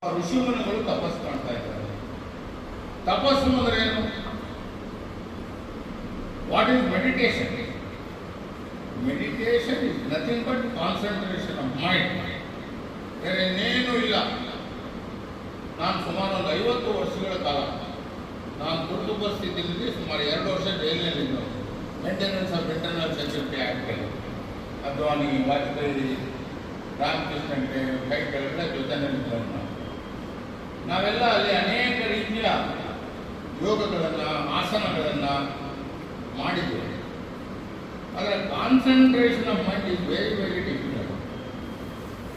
ಋಷಿಮುನಿಗಳು ತಪಸ್ಸು ಮಾಡ್ತಾ ಇದ್ದಾರೆ. ತಪಸ್ಸು ಅಂದ್ರೆ ಏನು? What is meditation? Meditation is nothing but concentration of mind. ಬೇರೆ ಇನ್ನೇನು ಇಲ್ಲ. ನಾನು ಸುಮಾರು ಒಂದು 50 ವರ್ಷಗಳ ಕಾಲ ನಾನು ತುರ್ತು ಪರಿಸ್ಥಿತಿಯಲ್ಲಿ ಸುಮಾರು 2 ವರ್ಷ ಜೈಲಿನಲ್ಲಿದ್ದರು. Maintenance of internal security act, Advani, Vajpayee, Ramakrishna ಕೈಗಳೆಲ್ಲ ಜೊತೆಯಲ್ಲಿದ್ದವರು. ನಾವೆಲ್ಲ ಅಲ್ಲಿ ಅನೇಕ ರೀತಿಯ ಯೋಗಗಳನ್ನು, ಆಸನಗಳನ್ನು ಮಾಡಿದ್ದೇವೆ. ಆದರೆ concentration of mind is very very difficult.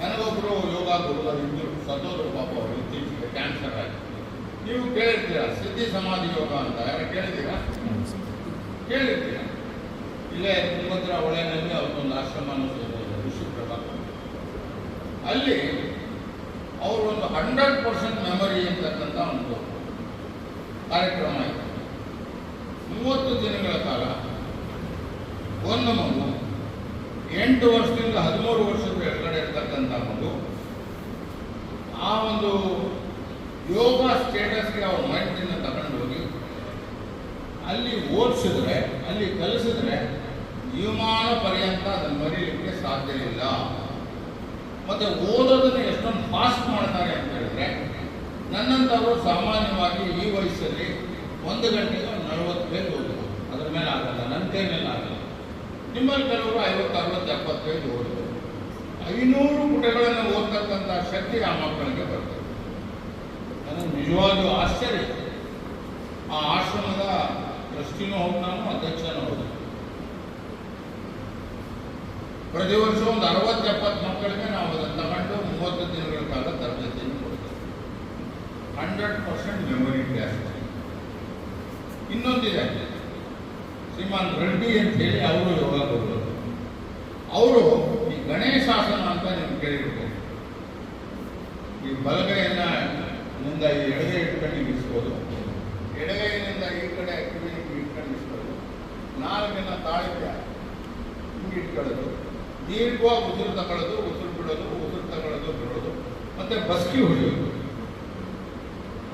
ನನಗೊಬ್ಬರು ಯೋಗ ಗುರುಗಳಿದ್ದು ಸತ್ತೋದ್ರು ಪಾಪ, ಅವರು ಇತ್ತೀಚೆಗೆ ಕ್ಯಾನ್ಸರ್ ಆಗಿ. ನೀವು ಕೇಳಿರ್ತೀರಾ ಸಿದ್ಧಿ ಸಮಾಧಿ ಯೋಗ ಅಂತ, ಯಾರು ಕೇಳಿದ್ದೀರಾ? ಕೇಳಿರ್ತೀರಾ? ಇಲ್ಲೇ ತುಂಗಭದ್ರಾ ಹೊಳೆನಲ್ಲಿ ಅವ್ರದ್ದೊಂದು ಆಶ್ರಮ ಋಷಿ ಪ್ರಭಾಕರ್. ಅಲ್ಲಿ ಅವರು ಒಂದು 100% ಮೆಮೊರಿ ಅಂತಕ್ಕಂಥ ಒಂದು ಕಾರ್ಯಕ್ರಮ ಇದೆ. 30 ದಿನಗಳ ಕಾಲ ಒಂದು ಮಗು 8 ವರ್ಷದಿಂದ 13 ವರ್ಷದ ಕೆಳಗಡೆ ಇರ್ತಕ್ಕಂಥ ಮಗು ಆ ಒಂದು ಯೋಗ ಸ್ಟೇಟಸ್ಗೆ ಅವ್ರ ಮೈಂಡನ್ನು ತಗೊಂಡು ಹೋಗಿ ಅಲ್ಲಿ ಓದಿಸಿದ್ರೆ, ಅಲ್ಲಿ ಕಲಿಸಿದ್ರೆ ಜೀವಮಾನ ಪರ್ಯಂತ ಅದನ್ನು ಮರೀಲಿಕ್ಕೆ ಸಾಧ್ಯ ಇಲ್ಲ. ಮತ್ತು ಓದೋದನ್ನು ಎಷ್ಟೊಂದು ಫಾಸ್ಟ್ ಮಾಡ್ತಾರೆ ಅಂತ ಹೇಳಿದ್ರೆ, ನನ್ನಂಥವರು ಸಾಮಾನ್ಯವಾಗಿ ಈ ವಯಸ್ಸಲ್ಲಿ 1 ಗಂಟೆಗೆ 40 ಪೇಜ್ ಓದೋದು, ಅದರ ಮೇಲೆ ಆಗಲ್ಲ, ನನ್ನ ಕೈ ಮೇಲೆ ಆಗಲ್ಲ. ನಿಮ್ಮಲ್ಲಿ ಕೆಲವರು 50, 60, 70 ಪೇಜ್ ಓದೋದು. 500 ಪುಟಗಳನ್ನು ಓದ್ತಕ್ಕಂಥ ಶಕ್ತಿ ಆ ಮಕ್ಕಳಿಗೆ ಬರ್ತದೆ. ನನಗೆ ನಿಜವಾಗ್ಲೂ ಆಶ್ಚರ್ಯ. ಆ ಆಶ್ರಮದ ಟ್ರಸ್ಟಿನೂ ಹೌದು, ನಾನು ಅಧ್ಯಕ್ಷನೂ ಹೌದು. ಪ್ರತಿ ವರ್ಷ ಒಂದು 60-70 ಮಕ್ಕಳಿಗೆ ನಾವು ಅದನ್ನು ತಗೊಂಡು 30 ದಿನಗಳ ಕಾಲ ತರಬೇತಿಯನ್ನು ಕೊಡ್ತೇವೆ. 100% ಮೆಮೊರಿ ಟೆಸ್ಟ್. ಇನ್ನೊಂದಿದೆ, ಶ್ರೀಮಾನ್ ರೆಡ್ಡಿ ಅಂತ ಹೇಳಿ ಅವರು ಯೋಗ ಗುರುಗಳು. ಅವರು ಈ ಗಣೇಶಾಸನ ಅಂತ ನೀವು ಕೇಳಿರ್ಬೋದು. ಈ ಬಲಗೈಯನ್ನು ನಿಂದ ಈ ಎಡಗೈ ಇಟ್ಕೊಂಡು ಇರಿಸ್ಬೋದು, ಎಡಗೈನಿಂದ ಈ ಕಡೆ ಕಿವಿಗೆ ಇಟ್ಕೊಂಡು ಇರಿಸ್ಬೋದು, ನಾಲ್ಕನ್ನ ತಾಳಿಗೆ ಹಿಂಗೆ ಇಟ್ಕೊಳ್ಳೋದು, ದೀರ್ಘವಾಗಿ ಉಸಿರು ತಗೊಳ್ಳೋದು, ಉಸಿರು ಬಿಡೋದು, ಉಸಿರು ತಗೊಳ್ಳೋದು, ಬಿಡೋದು, ಮತ್ತೆ ಬಸ್ಕಿ ಹೊಡೆಯೋದು.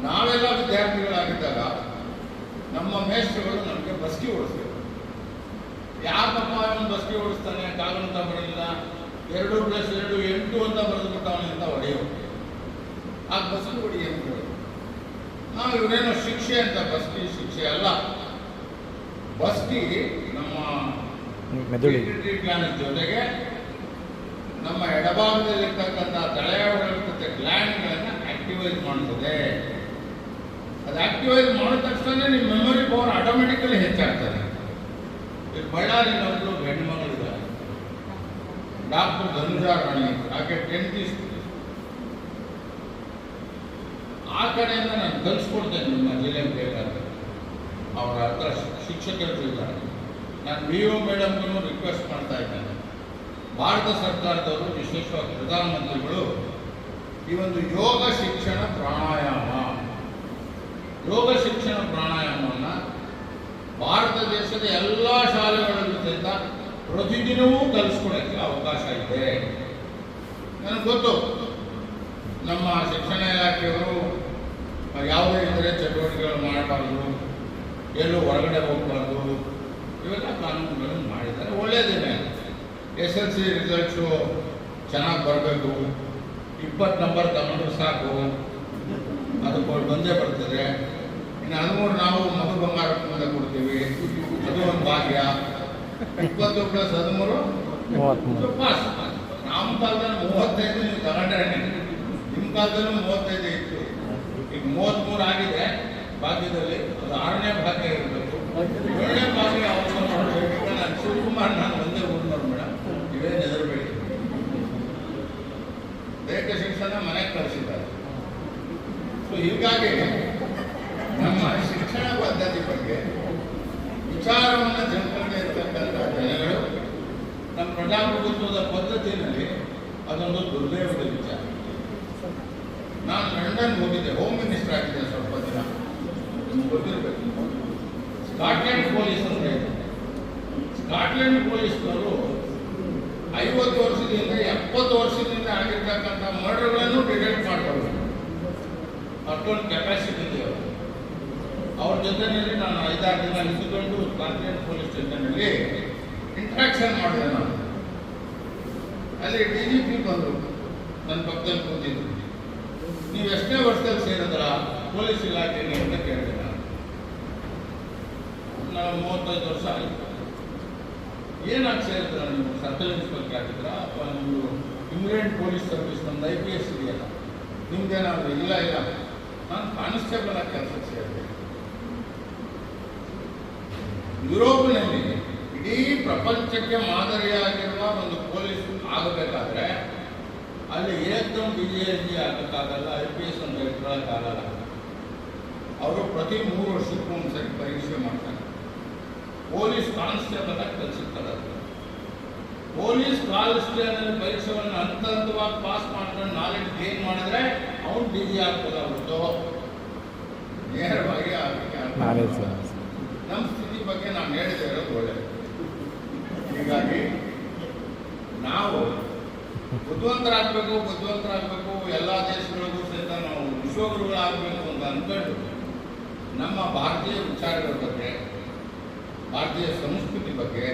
ನಾವೆಲ್ಲ ವಿದ್ಯಾರ್ಥಿಗಳಾಗಿದ್ದಾಗ ನಮ್ಮ ಮೇಷ್ಟ್ರುಗಳು ನಮಗೆ ಬಸ್ಕಿ ಓಡಿಸ್ಬೇಕು. ಯಾಕಪ್ಪ ಅವನು ಬಸ್ಕಿ ಓಡಿಸ್ತಾನೆ, ಕಾಗಂತ ಬರಲಿಲ್ಲ, 2+2 8 ಅಂತ ಬರೆದುಬಿಟ್ಟವನಿಂದ ಹೊಡೆಯೋದು. ಆ ಬಸ್ಕಿ ಹೊಡಿ ಅಂತ ಹೇಳೋದು. ನಾವು ಇವರೇನೋ ಶಿಕ್ಷೆ ಅಂತ, ಬಸ್ಕಿ ಶಿಕ್ಷೆ ಅಲ್ಲ. ಬಸ್ಕಿ ನಮ್ಮ ಗ್ಲ್ಯಾಂಡ್ ಜೊತೆಗೆ ನಮ್ಮ ಎಡಭಾಗದಲ್ಲಿರ್ತಕ್ಕಂಥ ತಲೆಯೊಳಗಿರ್ತಕ್ಕ ಗ್ಲ್ಯಾಂಡ್ಗಳನ್ನು ಆಕ್ಟಿವೈಸ್ ಮಾಡ್ತದೆ. ಅದು ಆಕ್ಟಿವೈಸ್ ಮಾಡಿದ ತಕ್ಷಣ ನಿಮ್ಮ ಮೆಮೊರಿ ಪವರ್ ಆಟೋಮೆಟಿಕಲಿ ಹೆಚ್ಚಾಗ್ತದೆ. ಈಗ ಬಳ್ಳಾರಿನೊಬ್ಬರು ಹೆಣ್ಮಗಳಿದ್ದಾರೆ, ಡಾಕ್ಟರ್ ಧನುಜಾ ರಾಣಿ ಅಂತ. ಆಕೆ 10th ಆ ಕಡೆಯಿಂದ ನಾನು ಕಲಿಸ್ಕೊಡ್ತೇನೆ ನಿಮ್ಮ ಜಿಲ್ಲೆಗೆ ಬೇಕಾದ್ರೆ. ಅವರ ಹತ್ರ ಶಿಕ್ಷಕರು ಇದ್ದಾರೆ. ನಾನು BO ಮೇಡಮ್ಗೂ ರಿಕ್ವೆಸ್ಟ್ ಮಾಡ್ತಾ ಇದ್ದೇನೆ, ಭಾರತ ಸರ್ಕಾರದವರು, ವಿಶೇಷವಾಗಿ ಪ್ರಧಾನಮಂತ್ರಿಗಳು ಈ ಒಂದು ಯೋಗ ಶಿಕ್ಷಣ ಪ್ರಾಣಾಯಾಮವನ್ನು ಭಾರತ ದೇಶದ ಎಲ್ಲ ಶಾಲೆಗಳಲ್ಲೂ ಸಹಿತ ಪ್ರತಿದಿನವೂ ಕಲಿಸ್ಕೊಡೋಕ್ಕೆ ಅವಕಾಶ ಇದೆ. ನನಗೆ ಗೊತ್ತು, ನಮ್ಮ ಶಿಕ್ಷಣ ಇಲಾಖೆಯವರು ಯಾವುದೇ ಇತರೆ ಚಟುವಟಿಕೆಗಳು ಮಾಡಬಾರ್ದು, ಎಲ್ಲೂ ಹೊರಗಡೆ ಹೋಗಬಾರ್ದು, ಇವೆಲ್ಲ ಕಾನೂನುಗಳನ್ನು ಮಾಡಿದ್ದಾರೆ. ಒಳ್ಳೆಯದೇನೆ. SSLC ರಿಸಲ್ಟ್ಸು ಚೆನ್ನಾಗಿ ಬರಬೇಕು, 20 ನಂಬರ್ ತಗೊಂಡ್ರು ಸಾಕು, ಅದು ಬಂದೇ ಬರ್ತದೆ. ಇನ್ನು 13 ನಾವು ಮಧು ಬಂಗಾರ ಮುಂದೆ ಕೊಡ್ತೀವಿ, ಅದು ಒಂದು ಭಾಗ್ಯ. 20+13 ಪಾಸ್. ನಮ್ಮ ಕಾಲದಲ್ಲಿ 35 ನೀವು ತಗೊಂಡ್ರೆ, ನಿಮ್ಮ ಕಾಲದಲ್ಲೂ 35 ಇತ್ತು. ಈಗ 33 ಆಗಿದೆ ಭಾಗ್ಯದಲ್ಲಿ. ಅದು 6ನೇ ಭಾಗ್ಯ ಇರಬೇಕು. 7ನೇ ಭಾಗ್ಯ ಅವಶ್ಯ ಮಾಡಬೇಕು. ನಾನು ಶಿವಕುಮಾರ್, ನಾನು ಒಂದೇ ಊರಿನವ್ರು ಮೇಡಮ್, ಇವೇನು ಹೆದರಬೇಡಿ. ದೈಹಿಕ ಶಿಕ್ಷಣ ಮನೆಗೆ ಕಳಿಸಿದ್ದಾರೆ. ಸೊ ಹೀಗಾಗಿ ನಮ್ಮ ಶಿಕ್ಷಣ ಪದ್ಧತಿ ಬಗ್ಗೆ ವಿಚಾರವನ್ನು ಜನರಿಗೆ ಇರ್ತಕ್ಕಂಥ ಜನಗಳು ನಮ್ಮ ಪ್ರಜಾಪ್ರಭುತ್ವದ ಪದ್ಧತಿಯಲ್ಲಿ ಅದೊಂದು ದುರ್ದೈವದ ವಿಚಾರ. ನಾನು ಲಂಡನ್ ಹೋಗಿದ್ದೆ, ಹೋಮ್ ಮಿನಿಸ್ಟರ್ ಆಗಿದ್ದೆ ಸ್ವಲ್ಪ ದಿನ, ನಿಮ್ಗೆ ಗೊತ್ತಿರಬೇಕು. ಸ್ಕಾಟ್ಲೆಂಡ್ ಪೊಲೀಸ್ ಅಂತ ಇದೆ. ಸ್ಕಾಟ್ಲೆಂಡ್ ಪೊಲೀಸ್ನವರು 50 ವರ್ಷದಿಂದ 70 ವರ್ಷದಿಂದ ಆಗಿರ್ತಕ್ಕಂಥ ಮರ್ಡರ್ಗಳನ್ನು ಡಿಟೆಕ್ಟ್ ಮಾಡ್ತಾರೆ. ಅಷ್ಟೊಂದು ಕೆಪಾಸಿಟಿ ಇದೆ ಅವ್ರ ಜೊತೆಯಲ್ಲಿ ನಾನು 5-6 ದಿನ ಇದ್ದುಕೊಂಡು ಕಾರ್ಪೊರೇಟ್ ಪೊಲೀಸ್ ಸ್ಟೇಷನ್ನಲ್ಲಿ ಇಂಟ್ರಾಕ್ಷನ್ ಮಾಡಿದೆ ನಾನು. ಅಲ್ಲಿ DGP ಬಂದರು, ನನ್ನ ಪಕ್ಕದಲ್ಲಿ ಕೂತಿದ್ರು. ನೀವು ಎಷ್ಟನೇ ವರ್ಷದಲ್ಲಿ ಸೇರಿದ್ರ ಪೊಲೀಸ್ ಇಲಾಖೆಗೆ ಅಂತ ಕೇಳಿದೆ ನಾನು 35 ವರ್ಷ ಆಯಿತು. ಏನಾಗಿ ಸೇರಿದ್ರ ನೀವು? ಸರ್ಕಲ್ ಇನ್ಸ್ಪೆಕ್ಟರ್ ಆಗಿದ್ರ ಅಥವಾ ನಿಮ್ಮದು ಇಮಿಡಿಯೇಟ್ ಪೊಲೀಸ್ ಸರ್ವಿಸ್ ನಮ್ದು IPS ಇದೆಯಲ್ಲ ನಿಮ್ದೇನಾದ್ರು? ಇಲ್ಲ ನಾನು ಕಾನ್ಸ್ಟೇಬಲ್ ಆಗಿ ಕೆಲಸಕ್ಕೆ ಸೇರಿದೆ. ಯುರೋಪ್ನಲ್ಲಿ ಇಡೀ ಪ್ರಪಂಚಕ್ಕೆ ಮಾದರಿಯಾಗಿರುವ ಒಂದು ಪೊಲೀಸ್ ಆಗಬೇಕಾದ್ರೆ ಅಲ್ಲಿ ಏಕದಮ್ DGSG ಆಗಕ್ಕಾಗಲ್ಲ, IPS ಅಂತ ಇಟ್ಕೊಳ್ಳೋಕ್ಕಾಗಲ್ಲ. ಅವರು ಪ್ರತಿ 3 ವರ್ಷಕ್ಕೂ ಒಂದ್ಸರಿ ಪರೀಕ್ಷೆ ಮಾಡ್ತಾರೆ. ಪೊಲೀಸ್ ಕಾನ್ಸ್ಟೇಬಲ್ ಆಗಿ ಕೆಲಸಕ್ಕೆ ತಗೋತಾರೆ. ಪೊಲೀಸ್ ಕಾನ್ಸ್ಟೇಬಲ್ ಪರೀಕ್ಷೆಗಳನ್ನು ಹಂತವಾಗಿ ಪಾಸ್ ಮಾಡ್ಕೊಂಡು ನಾಲೆಡ್ಜ್ ಗೇನ್ ಮಾಡಿದ್ರೆ ಅವ್ನು DG ಆಗ್ತದೆ ಹೊರತು ನೇರವಾಗಿ ಆಗಕ್ಕೆ. ನಮ್ಮ ಸ್ಥಿತಿ ಬಗ್ಗೆ ನಾನು ಹೇಳಿದೆ ಇರೋದು ಒಳ್ಳೆಯದು. ಹೀಗಾಗಿ ನಾವು ಬುದ್ಧಿವಂತರಾಗಬೇಕು. ಎಲ್ಲ ದೇಶಗಳಿಗೂ ಸಹಿತ ನಾವು ವಿಶ್ವಗುರುಗಳಾಗಬೇಕು ಅಂತ ಅಂದ್ಕೊಂಡು ನಮ್ಮ ಭಾರತೀಯ ವಿಚಾರಗಳ ಬಗ್ಗೆ, ಭಾರತೀಯ ಸಂಸ್ಕೃತಿ ಬಗ್ಗೆ,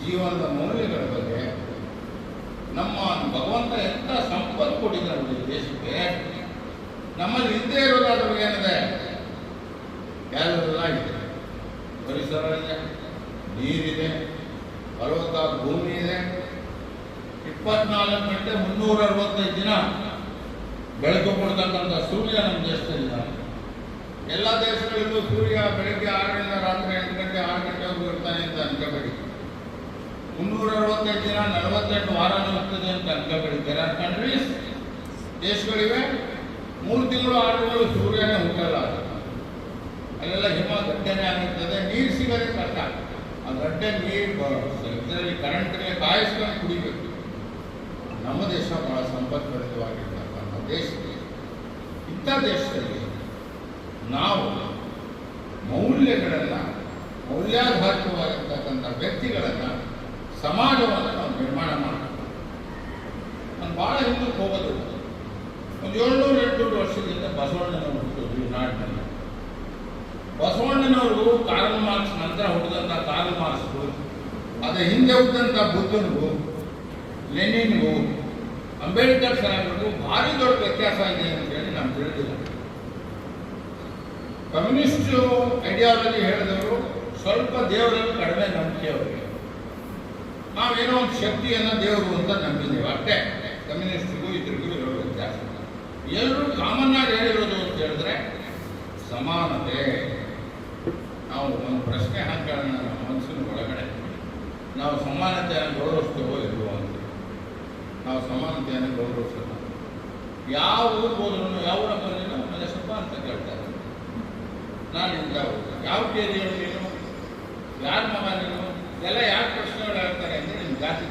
ಜೀವನದ ಮೌಲ್ಯಗಳ ಬಗ್ಗೆ, ನಮ್ಮ ಭಗವಂತ ಎಂಥ ಸಂಪತ್ತು ಕೊಟ್ಟಿದ್ದಾರೆ ದೇಶಕ್ಕೆ, ನಮ್ಮಲ್ಲಿ ಇದ್ದೇ ಇರೋದಾದ್ರೂ ಏನಿದೆ? ಎಲ್ಲ ಇದೆ. ಪರಿಸರ ಇದೆ, ನೀರಿದೆ, ಫಲವತ್ತಾದ ಭೂಮಿ ಇದೆ, 24 ಗಂಟೆ 365 ದಿನ ಬೆಳಕು ಕೊಡ್ತಕ್ಕಂಥ ಸೂರ್ಯ ನಮ್ಮ ದೇಶದಲ್ಲಿದ್ದಾನೆ. ಎಲ್ಲ ದೇಶಗಳಿಗೂ ಸೂರ್ಯ ಬೆಳಗ್ಗೆ 6ರಿಂದ ರಾತ್ರಿ 8 ಗಂಟೆ 6 ಗಂಟೆವರೆಗೂ ಇರ್ತಾನೆ ಅಂತ ಅನ್ಕೋಬೇಡಿ. 365 ದಿನ 48 ವಾರನೂ ಇರ್ತದೆ ಅಂತ ಅನ್ಕೋಬೇಡಿ. ದೇರ್ ಆರ್ ಕಂಟ್ರೀಸ್, ದೇಶಗಳಿವೆ 3 ತಿಂಗಳು 6 ತಿಂಗಳು ಸೂರ್ಯನೇ ಹುಟ್ಟಲ್ಲ. ಅಲ್ಲೆಲ್ಲ ಹಿಮ ಗಡ್ಡೆನೇ ಆಗಿರ್ತದೆ, ನೀರು ಸಿಗೋದೇ ಕಷ್ಟ. ಆ ಗಡ್ಡೆ ನೀರು ಇದರಲ್ಲಿ ಕರೆಂಟ್ಗೆ ಕಾಯಿಸ್ಕೊಂಡು ಕುಡಿಬೇಕು. ನಮ್ಮ ದೇಶ ಬಹಳ ಸಂಪತ್ಭರಿತವಾಗಿರ್ತಕ್ಕಂಥ ದೇಶ. ಇಂಥ ದೇಶದಲ್ಲಿ ನಾವು ಮೌಲ್ಯಾಧಾರಿತವಾಗಿರ್ತಕ್ಕಂಥ ವ್ಯಕ್ತಿಗಳನ್ನು, ಸಮಾಜವನ್ನು ನಾವು ನಿರ್ಮಾಣ ಮಾಡಬೇಕು. ನಾನು ಭಾಳ ಹಿಂದಕ್ಕೆ ಹೋಗೋದು, ಒಂದು 700-800 ವರ್ಷದಿಂದ ಬಸವಣ್ಣನವರು ಹುಟ್ಟಿದ್ರು ಈ ನಾಡಿನಲ್ಲಿ. ಬಸವಣ್ಣನವರು ಕಾರ್ಲ್ ಮಾರ್ಕ್ಸ್ ನಂತರ ಹುಟ್ಟಿದಂಥ ಕಾರ್ಲ್ ಮಾರ್ಕ್ಸ್ಗೂ, ಅದೇ ಹಿಂದೆ ಹುಟ್ಟಿದಂಥ ಬುದ್ಧನಿಗೂ, ಲೆನಿನ್ಗೂ, ಅಂಬೇಡ್ಕರ್ ಸಾಹೇಬರಿಗೂ ಭಾರಿ ದೊಡ್ಡ ವ್ಯತ್ಯಾಸ ಇದೆ ಅಂತೇಳಿ ನಾನು ತಿಳಿದಿಲ್ಲ. ಕಮ್ಯುನಿಸ್ಟ್ ಐಡಿಯಾಲಜಿ ಹೇಳಿದವರು ಸ್ವಲ್ಪ ದೇವರಲ್ಲಿ ಕಡಿಮೆ ನಂಬಿಕೆ ಅವರಿಗೆ. ನಾವೇನೋ ಒಂದು ಶಕ್ತಿಯನ್ನು ದೇವರು ಅಂತ ನಂಬಿದ್ದೇವೆ ಅಷ್ಟೇ. ಕಮ್ಯುನಿಸ್ಟ್ಗೂ ಇದ್ರಿಗೂ ಇರೋ ವ್ಯತ್ಯಾಸ. ಎಲ್ಲರೂ ಕಾಮನ್ ಆಗಿ ಹೇಳಿರೋದು ಅಂತ ಹೇಳಿದ್ರೆ ಸಮಾನತೆ. ನಾವು ಒಂದು ಪ್ರಶ್ನೆ ಹಾಕೋಣ ನಮ್ಮ ಮನಸ್ಸಿನ ಒಳಗಡೆ, ನಾವು ಸಮಾನತೆಯನ್ನು ಗೌರವಿಸ್ತೇವೋ ಇಲ್ವೋ ಅಂತ. ನಾವು ಸಮಾನತೆಯನ್ನು ಗೌರವಿಸೋಣ. ಯಾವ ಊರಿಗೆ ಹೋದ್ರೂ, ಯಾವ ಊರ ಬಂದಿನೋ ನನ್ನ ಸ್ವಲ್ಪ ಅಂತ ಕೇಳ್ತಾರೆ. ನಾನು ಇಂಥ ಯಾವ ಕೇರಿಯೋ ನೀನು, ಯಾರ ಮಗ ನೀನು, ಎಲ್ಲ ಯಾಕೆ ಪ್ರಶ್ನೆಗಳು ಹೇಳ್ತಾರೆ ಅಂದರೆ ನಿಮ್ಮ ಜಾತಿ